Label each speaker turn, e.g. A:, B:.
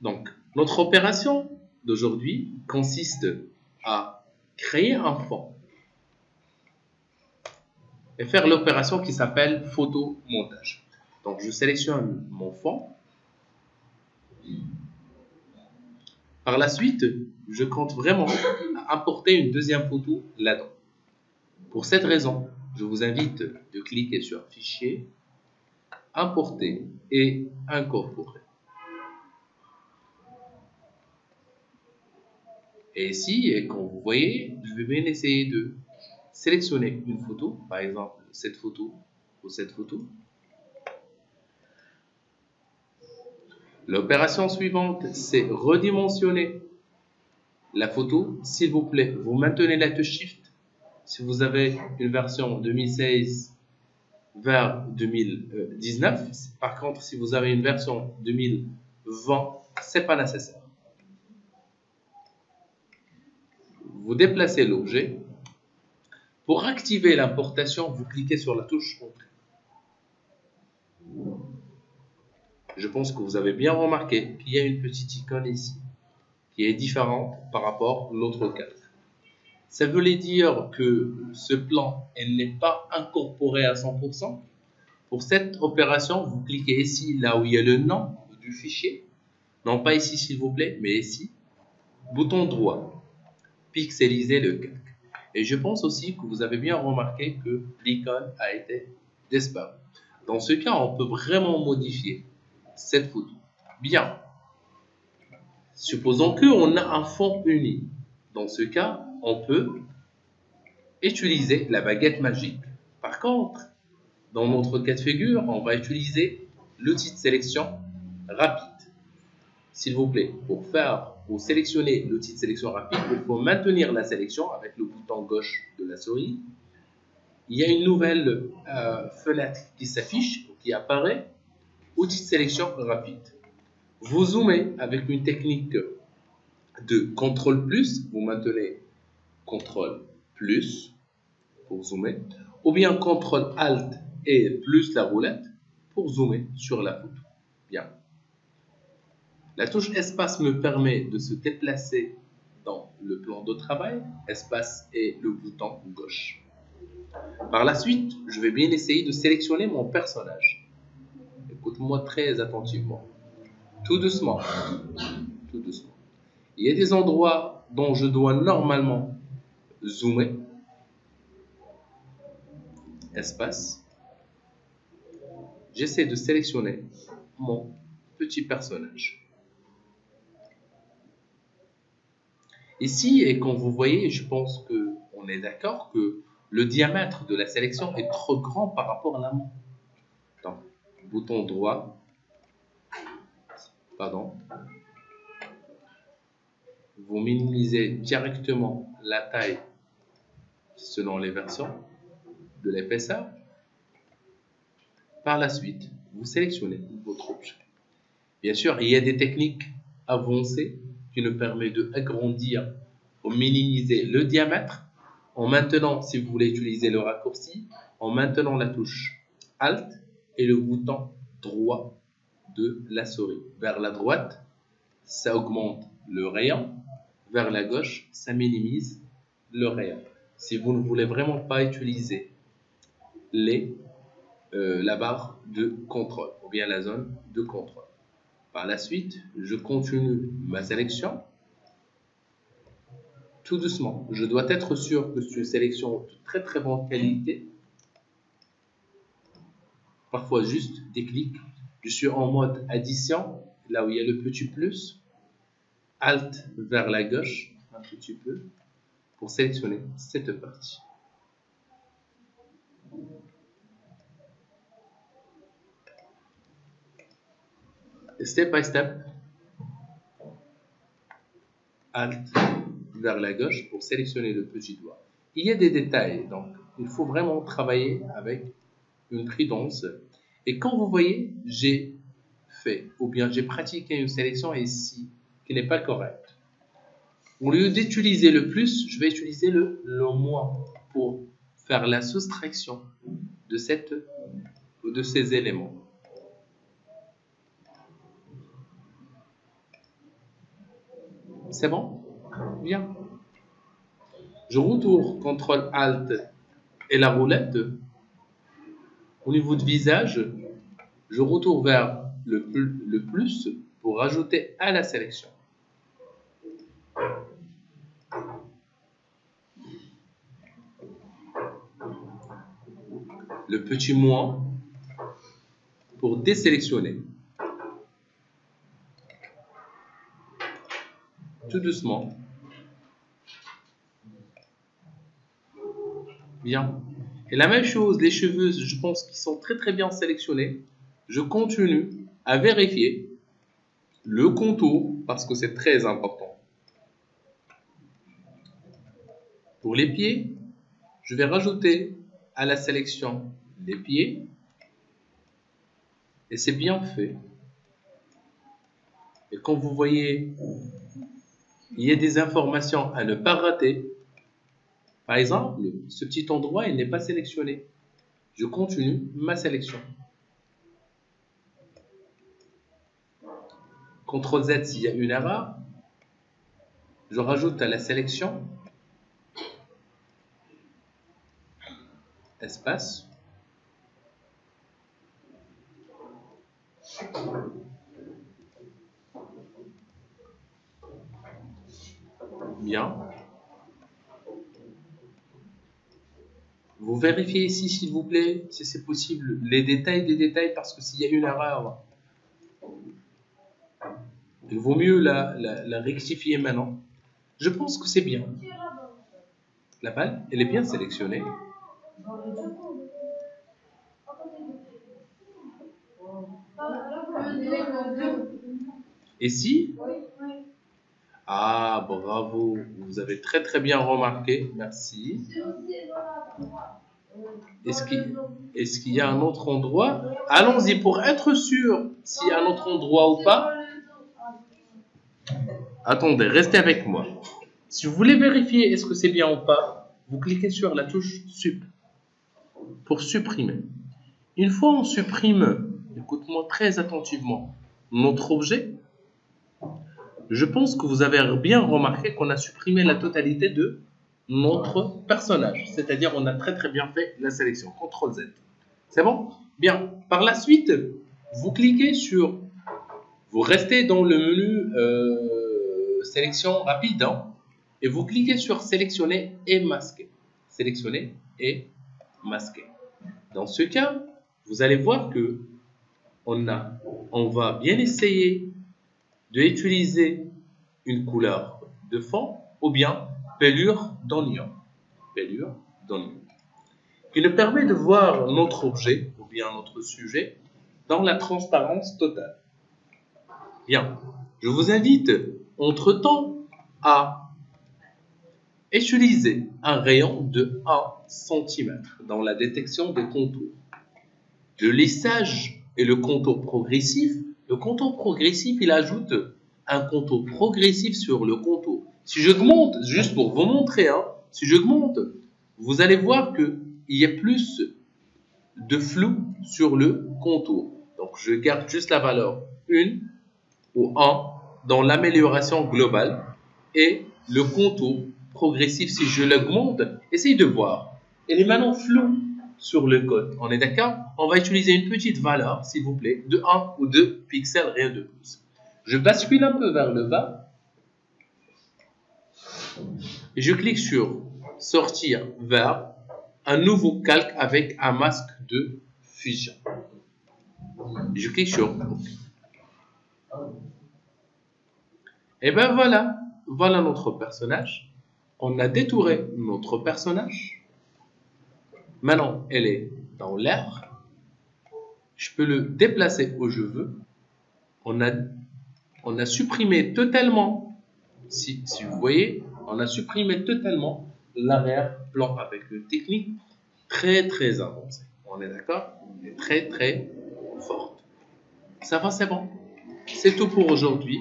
A: Donc, notre opération d'aujourd'hui consiste à créer un fond et faire l'opération qui s'appelle photomontage. Donc, je sélectionne mon fond. Par la suite, je compte vraiment importer une deuxième photo là-dedans. Pour cette raison, je vous invite de cliquer sur Fichier, Importer et Incorporer. Et ici, comme vous voyez, je vais bien essayer de sélectionner une photo, par exemple cette photo ou cette photo. L'opération suivante, c'est redimensionner la photo. S'il vous plaît, vous maintenez la touche Shift. Si vous avez une version 2016 vers 2019, par contre, si vous avez une version 2020, c'est pas nécessaire. Vous déplacez l'objet. Pour activer l'importation, vous cliquez sur la touche Entrée. Je pense que vous avez bien remarqué qu'il y a une petite icône ici qui est différente par rapport à l'autre cadre. Ça veut dire que ce plan n'est pas incorporé à 100%. Pour cette opération, vous cliquez ici, là où il y a le nom du fichier. Non pas ici s'il vous plaît, mais ici. Bouton droit, pixeliser le calque. Et je pense aussi que vous avez bien remarqué que l'icône a été disparue. Dans ce cas, on peut vraiment modifier cette photo. Bien. Supposons qu'on a un fond uni. Dans ce cas, on peut utiliser la baguette magique. Par contre, dans notre cas de figure, on va utiliser l'outil de sélection rapide. S'il vous plaît, pour sélectionner l'outil de sélection rapide, il faut maintenir la sélection avec le bouton gauche de la souris. Il y a une nouvelle fenêtre qui s'affiche, qui apparaît, outil de sélection rapide. Vous zoomez avec une technique de CTRL+, vous maintenez CTRL+ pour zoomer, ou bien CTRL ALT et plus la roulette pour zoomer sur la photo. Bien. La touche espace me permet de se déplacer dans le plan de travail. Espace est le bouton gauche. Par la suite, je vais bien essayer de sélectionner mon personnage. Écoute-moi très attentivement. Tout doucement. Tout doucement. Il y a des endroits dont je dois normalement zoomer. Espace. J'essaie de sélectionner mon petit personnage. Ici, et comme vous voyez, je pense qu'on est d'accord que le diamètre de la sélection est trop grand par rapport à l'amont. Donc, bouton droit, pardon, vous minimisez directement la taille selon les versions de l'épaisseur. Par la suite, vous sélectionnez votre objet. Bien sûr, il y a des techniques avancées qui nous permettent d'agrandir ou minimiser le diamètre en maintenant, si vous voulez utiliser le raccourci, en maintenant la touche Alt et le bouton droit de la souris. Vers la droite, ça augmente le rayon. Vers la gauche, ça minimise le rayon. Si vous ne voulez vraiment pas utiliser la barre de contrôle ou bien la zone de contrôle. Par la suite, je continue ma sélection. Tout doucement, je dois être sûr que c'est une sélection de très très bonne qualité. Parfois juste des clics. Je suis en mode addition, là où il y a le petit plus. Alt vers la gauche, un petit peu, pour sélectionner cette partie. Step by step, Alt vers la gauche pour sélectionner le petit doigt. Il y a des détails, donc il faut vraiment travailler avec une prudence. Et quand vous voyez, j'ai fait, ou bien j'ai pratiqué une sélection ici qui n'est pas correcte. Au lieu d'utiliser le plus, je vais utiliser le moins pour faire la soustraction de ces éléments. C'est bon? Bien. Je retourne CTRL ALT et la roulette. Au niveau de visage, je retourne vers le plus pour ajouter à la sélection. Le petit moins pour désélectionner. Tout doucement. Bien. Et la même chose, les cheveux, je pense qu'ils sont très très bien sélectionnés. Je continue à vérifier le contour parce que c'est très important. Pour les pieds, je vais rajouter à la sélection les pieds et c'est bien fait. Et quand vous voyez, il y a des informations à ne pas rater. Par exemple, ce petit endroit, il n'est pas sélectionné. Je continue ma sélection. CTRL Z s'il y a une erreur. Je rajoute à la sélection espace. Bien. Vous vérifiez ici, s'il vous plaît, si c'est possible, les détails des détails, parce que s'il y a une erreur, il vaut mieux la rectifier maintenant. Je pense que c'est bien. La balle, elle est bien sélectionnée. Ici, ah, bravo, vous avez très très bien remarqué, merci. Est-ce qu'il y a un autre endroit? Allons-y pour être sûr s'il y a un autre endroit ou pas. Attendez, restez avec moi. Si vous voulez vérifier est-ce que c'est bien ou pas, vous cliquez sur la touche Sup pour supprimer. Une fois on supprime, écoute-moi très attentivement, notre objet, je pense que vous avez bien remarqué qu'on a supprimé la totalité de notre personnage. C'est-à-dire on a très très bien fait la sélection. CTRL Z. C'est bon? Bien. Par la suite, vous cliquez sur... Vous restez dans le menu sélection rapide hein, et vous cliquez sur sélectionner et masquer. Sélectionner et masquer. Dans ce cas, vous allez voir que on va bien essayer d'utiliser une couleur de fond ou bien pelure d'oignon. Pelure d'oignon. Qui nous permet de voir notre objet ou bien notre sujet dans la transparence totale. Bien, je vous invite entre-temps à utiliser un rayon de 1 cm dans la détection des contours. Le lissage et le contour progressif. Le contour progressif, il ajoute un contour progressif sur le contour. Si j'augmente, juste pour vous montrer, hein, si j'augmente, vous allez voir qu'il y a plus de flou sur le contour. Donc, je garde juste la valeur 1 ou 1 dans l'amélioration globale et le contour progressif, si je l'augmente, essayez de voir. Il est maintenant flou sur le code. On est d'accord? On va utiliser une petite valeur, s'il vous plaît, de 1 ou 2 pixels, rien de plus. Je bascule un peu vers le bas et je clique sur sortir vers un nouveau calque avec un masque de fusion. Je clique sur OK. Et ben voilà, voilà notre personnage. On a détouré notre personnage. Maintenant, elle est dans l'air. Je peux le déplacer où je veux. On a supprimé totalement, si vous voyez, on a supprimé totalement l'arrière-plan avec une technique très très avancée. On est d'accord? Et très très forte. Ça va, c'est bon. C'est tout pour aujourd'hui.